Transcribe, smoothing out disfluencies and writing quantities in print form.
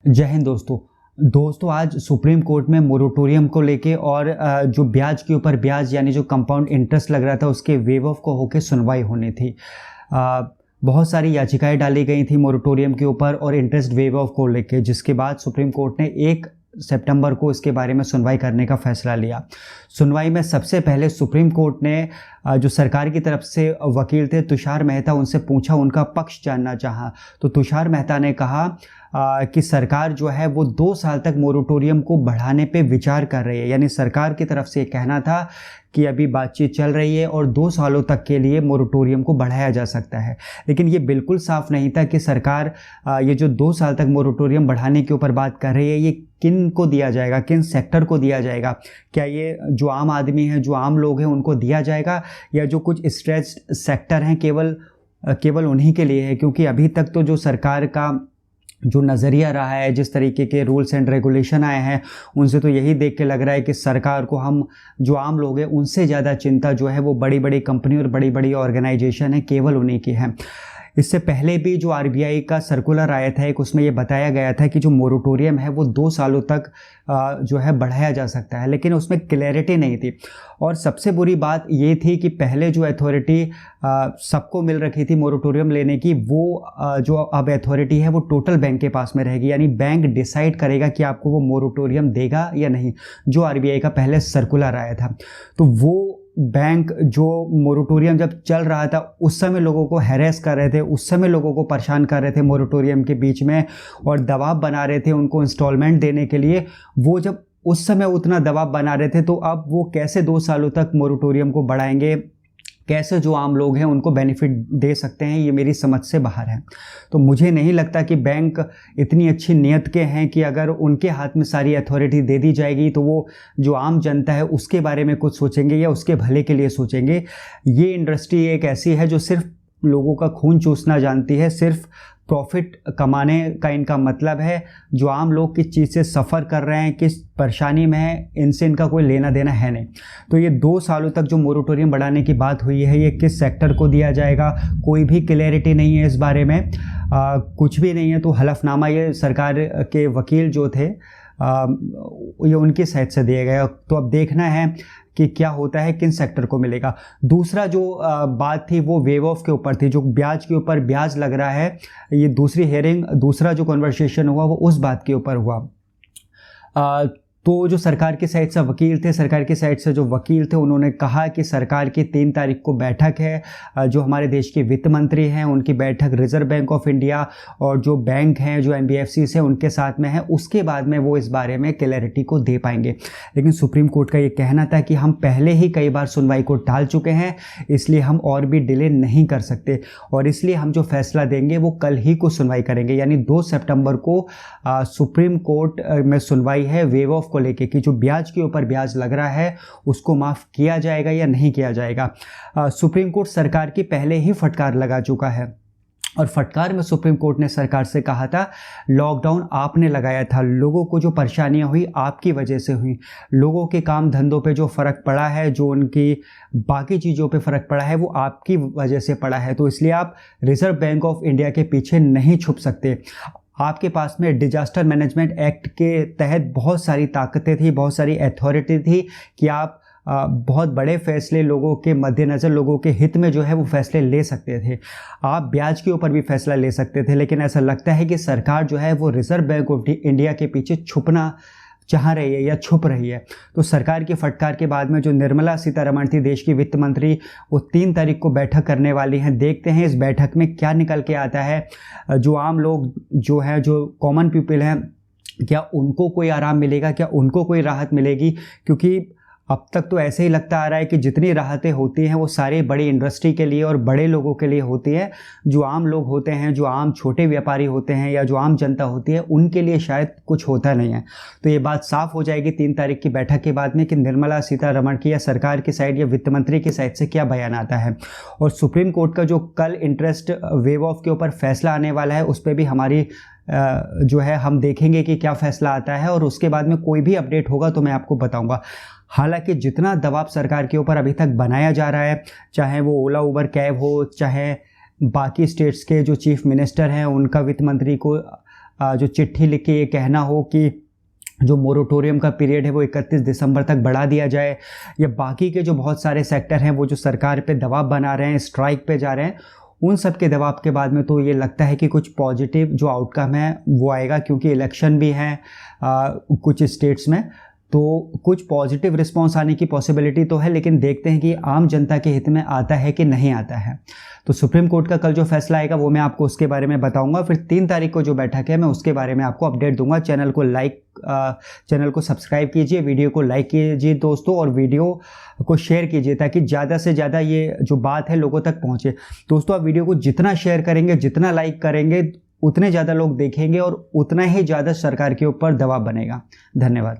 जय हिंद दोस्तों आज सुप्रीम कोर्ट में मोरेटोरियम को लेके और जो ब्याज के ऊपर ब्याज यानी जो कंपाउंड इंटरेस्ट लग रहा था उसके वेव ऑफ को होके सुनवाई होनी थी। बहुत सारी याचिकाएं डाली गई थी मोरेटोरियम के ऊपर और इंटरेस्ट वेव ऑफ को लेके, जिसके बाद सुप्रीम कोर्ट ने 1 सितंबर को इसके बारे में सुनवाई करने का फैसला लिया। सुनवाई में सबसे पहले सुप्रीम कोर्ट ने जो सरकार की तरफ से वकील थे तुषार मेहता, उनसे पूछा, उनका पक्ष जानना चाहा। तो तुषार मेहता ने कहा कि सरकार जो है वो 2 साल तक मोरेटोरियम को बढ़ाने पे विचार कर रही है। यानी सरकार की तरफ से कहना था कि अभी बातचीत चल रही है और 2 सालों तक के लिए मोरेटोरियम को बढ़ाया जा सकता है, लेकिन ये बिल्कुल साफ नहीं था कि सरकार ये जो 2 साल तक मोरेटोरियम बढ़ाने के ऊपर बात कर रही है ये किन को दिया जाएगा, किन सेक्टर को दिया जाएगा। क्या ये जो आम आदमी है, जो आम लोग हैं उनको दिया जाएगा, या जो कुछ स्ट्रेस्ड सेक्टर हैं केवल उन्हीं के लिए है। क्योंकि अभी तक तो जो सरकार का जो नज़रिया रहा है, जिस तरीके के रूल्स एंड रेगुलेशन आए हैं, उनसे तो यही देख के लग रहा है कि सरकार को हम जो आम लोग हैं उनसे ज़्यादा चिंता जो है वो बड़ी बड़ी कंपनी और बड़ी बड़ी ऑर्गेनाइजेशन है, केवल उन्हीं की है। इससे पहले भी जो आरबीआई का सर्कुलर आया था एक, उसमें ये बताया गया था कि जो मोरेटोरियम है वो 2 सालों तक जो है बढ़ाया जा सकता है, लेकिन उसमें क्लैरिटी नहीं थी। और सबसे बुरी बात ये थी कि पहले जो अथॉरिटी सबको मिल रखी थी मोरेटोरियम लेने की, वो जो अब अथॉरिटी है वो टोटल बैंक के पास में रहेगी। यानी बैंक डिसाइड करेगा कि आपको वो मोरेटोरियम देगा या नहीं, जो आरबीआई का पहले सर्कुलर आया था। तो वो बैंक जो मोरेटोरियम जब चल रहा था उस समय लोगों को हैरेस कर रहे थे, उस समय लोगों को परेशान कर रहे थे मोरेटोरियम के बीच में, और दबाव बना रहे थे उनको इंस्टॉलमेंट देने के लिए। वो जब उस समय उतना दबाव बना रहे थे तो अब वो कैसे 2 सालों तक मोरेटोरियम को बढ़ाएंगे, कैसे जो आम लोग हैं उनको बेनिफिट दे सकते हैं, ये मेरी समझ से बाहर है। तो मुझे नहीं लगता कि बैंक इतनी अच्छी नीयत के हैं कि अगर उनके हाथ में सारी अथॉरिटी दे दी जाएगी तो वो जो आम जनता है उसके बारे में कुछ सोचेंगे या उसके भले के लिए सोचेंगे। ये इंडस्ट्री एक ऐसी है जो सिर्फ लोगों का खून चूसना जानती है, सिर्फ प्रॉफिट कमाने का इनका मतलब है। जो आम लोग किस चीज़ से सफ़र कर रहे हैं, किस परेशानी में है, इनसे इनका कोई लेना देना है नहीं। तो ये 2 सालों तक जो मोरेटोरियम बढ़ाने की बात हुई है ये किस सेक्टर को दिया जाएगा, कोई भी क्लैरिटी नहीं है इस बारे में। कुछ भी नहीं है। तो हलफनामा ये सरकार के वकील जो थे ये उनकी साइड से दिया गया। तो अब देखना है कि क्या होता है, किन सेक्टर को मिलेगा। दूसरा जो बात थी वो वेव ऑफ के ऊपर थी, जो ब्याज के ऊपर ब्याज लग रहा है। ये दूसरी हेयरिंग, दूसरा जो कन्वर्सेशन हुआ वो उस बात के ऊपर हुआ। तो जो सरकार की साइड से वकील थे, सरकार की साइड से जो वकील थे उन्होंने कहा कि सरकार की 3 तारीख को बैठक है। जो हमारे देश के वित्त मंत्री हैं उनकी बैठक रिजर्व बैंक ऑफ इंडिया और जो बैंक हैं, जो एनबीएफसीज हैं, उनके साथ में है। उसके बाद में वो इस बारे में क्लैरिटी को दे पाएंगे। लेकिन सुप्रीम कोर्ट का ये कहना था कि हम पहले ही कई बार सुनवाई को टाल चुके हैं, इसलिए हम और भी डिले नहीं कर सकते, और इसलिए हम जो फैसला देंगे वो कल ही को सुनवाई करेंगे। यानी 2 सितंबर को सुप्रीम कोर्ट में सुनवाई है वेव ऑफ को लेके कि जो ब्याज के ऊपर ब्याज लग रहा है उसको माफ किया जाएगा या नहीं किया जाएगा। सुप्रीम कोर्ट सरकार की पहले ही फटकार लगा चुका है, और फटकार में सुप्रीम कोर्ट ने सरकार से कहा था लॉकडाउन आपने लगाया था, लोगों को जो परेशानियां हुई आपकी वजह से हुई, लोगों के काम धंधों पे जो फ़र्क पड़ा है, जो उनकी बाकी चीज़ों पे फ़र्क पड़ा है वो आपकी वजह से पड़ा है। तो इसलिए आप रिजर्व बैंक ऑफ इंडिया के पीछे नहीं छुप सकते। आपके पास में डिजास्टर मैनेजमेंट एक्ट के तहत बहुत सारी ताकतें थी, बहुत सारी अथॉरिटी थी कि आप बहुत बड़े फैसले लोगों के मद्देनज़र, लोगों के हित में जो है वो फैसले ले सकते थे। आप ब्याज के ऊपर भी फैसला ले सकते थे, लेकिन ऐसा लगता है कि सरकार जो है वो रिजर्व बैंक ऑफ इंडिया के पीछे छुपना चाह रही है या छुप रही है। तो सरकार की फटकार के बाद में जो निर्मला सीतारमण थी देश की वित्त मंत्री, वो 3 तारीख को बैठक करने वाली हैं। देखते हैं इस बैठक में क्या निकल के आता है। जो आम लोग जो है, जो कॉमन पीपल हैं, क्या उनको कोई आराम मिलेगा, क्या उनको कोई राहत मिलेगी? क्योंकि अब तक तो ऐसे ही लगता आ रहा है कि जितनी राहतें होती हैं वो सारी बड़ी इंडस्ट्री के लिए और बड़े लोगों के लिए होती है। जो आम लोग होते हैं, जो आम छोटे व्यापारी होते हैं या जो आम जनता होती है, उनके लिए शायद कुछ होता नहीं है। तो ये बात साफ हो जाएगी 3 तारीख की बैठक के बाद में कि निर्मला सीतारमण की या सरकार की साइड या वित्त मंत्री की साइड से क्या बयान आता है। और सुप्रीम कोर्ट का जो कल इंटरेस्ट वेव ऑफ के ऊपर फैसला आने वाला है उस पर भी हमारी जो है हम देखेंगे कि क्या फैसला आता है, और उसके बाद में कोई भी अपडेट होगा तो मैं आपको बताऊंगा। हालांकि जितना दबाव सरकार के ऊपर अभी तक बनाया जा रहा है, चाहे वो ओला उबर कैब हो, चाहे बाकी स्टेट्स के जो चीफ मिनिस्टर हैं उनका वित्त मंत्री को जो चिट्ठी लिख के ये कहना हो कि जो मोरेटोरियम का पीरियड है वो 31 दिसंबर तक बढ़ा दिया जाए, या बाकी के जो बहुत सारे सेक्टर हैं वो जो सरकार पे दबाव बना रहे हैं, स्ट्राइक पे जा रहे हैं, उन सब के दबाव के बाद में तो ये लगता है कि कुछ पॉजिटिव जो आउटकम है वो आएगा, क्योंकि इलेक्शन भी हैं कुछ स्टेट्स में, तो कुछ पॉजिटिव रिस्पांस आने की पॉसिबिलिटी तो है, लेकिन देखते हैं कि आम जनता के हित में आता है कि नहीं आता है। तो सुप्रीम कोर्ट का कल जो फैसला आएगा वो मैं आपको उसके बारे में बताऊंगा। फिर 3 तारीख को जो बैठक है मैं उसके बारे में आपको अपडेट दूंगा। चैनल को सब्सक्राइब कीजिए, वीडियो को लाइक कीजिए दोस्तों, और वीडियो को शेयर कीजिए ताकि ज़्यादा से ज़्यादा ये जो बात है लोगों तक पहुँचे। दोस्तों, आप वीडियो को जितना शेयर करेंगे, जितना लाइक करेंगे, उतने ज़्यादा लोग देखेंगे और उतना ही ज़्यादा सरकार के ऊपर दबाव बनेगा। धन्यवाद।